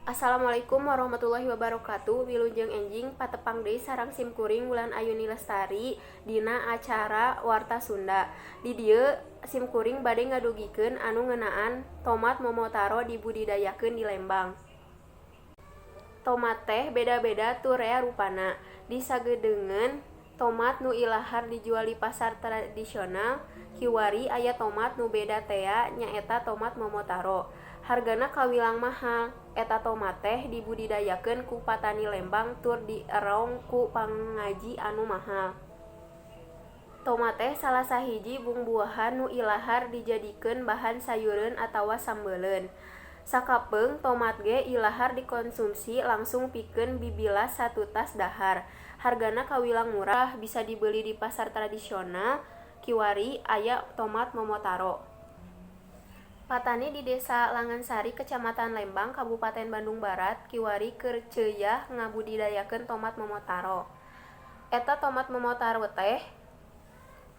Assalamualaikum warahmatullahi wabarakatuh. Wilujeng enjing patepang deui sareng simkuring Wulan Ayuni Lestari dina acara Warta Sunda. Di dieu simkuring bade ngadugikeun anu ngeunaan tomat momotaro dibudidayakeun di Lembang. Tomat teh beda-beda tu rea rupana. Di sageudeungeun tomat nu ilahar dijual di pasar tradisional kiwari aya tomat nu beda tea nyaeta tomat momotaro. Hargana kawilang mahal. Eta tomat teh dibudidayakeun ku patani Lembang tur dierong ku pangaji anu mahal. Tomat teh salah sahiji bung-buahan nu ilahar dijadikeun bahan sayureun atawa sambeleun. Sakapeung tomat ge ilahar dikonsumsi langsung pikeun bibilas 1 tas dahar. Hargana kawilang murah, bisa dibeli di pasar tradisional kiwari aya tomat momotaro. Patani di Desa Langansari, Kecamatan Lembang, Kabupaten Bandung Barat, kiwari keur ceuyah ngabudidayakeun tomat momotaro. Eta tomat momotaro teh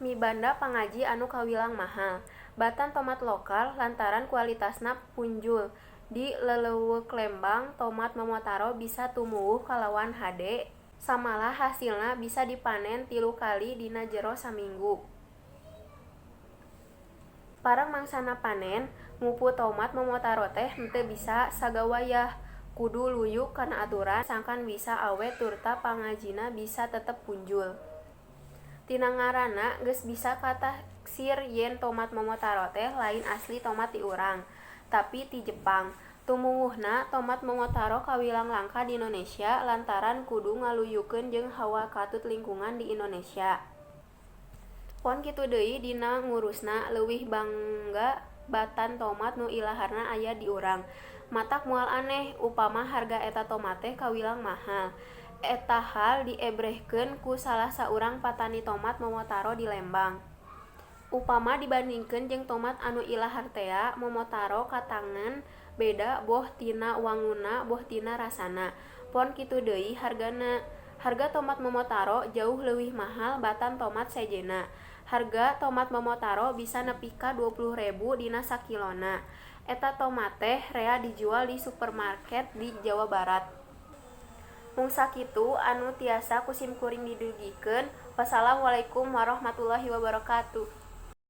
mibanda pangaji anu kawilang mahal. Batan tomat lokal lantaran kualitasna punjul. Di leleuweuk Lembang, tomat momotaro bisa tumuwuh kalawan hade, samalah hasilna bisa dipanen 3 kali dina jero saminggu. Parang mangsana panen, ngupu tomat momotaro teh henteu bisa sagawayah, kudu luyuk kana aturan sangkan bisa awet turta pangajina bisa tetep punjul. Tina ngaranna geus bisa kataksir yen tomat momotaro teh lain asli tomat ti urang, tapi ti Jepang. Tumuwuhna tomat momotaro kawilang langka di Indonesia lantaran kudu ngaluyukeun jeung hawa katut lingkungan di Indonesia. Pon kitu deui dina ngurusna leuwih bangga batan tomat nu ilaharna aya di urang. Matak moal aneh upama harga eta tomat teh kawilang mahal. Eta hal diebrehkeun ku salah saurang patani tomat momotaro di Lembang. Upama dibandingkeun jeung tomat anu ilahar tea, momotaro katangan beda boh tina wangunna boh tina rasana. Pon kitu deui hargana. Harga tomat momotaro jauh leuwih mahal batan tomat sejena. Harga tomat momotaro bisa nepi ka 20.000 dina sakilona. Eta tomat teh rea dijual di supermarket di Jawa Barat. Mung sakitu anu tiasa ku simkuring didugikeun. Wassalamualaikum warahmatullahi wabarakatuh.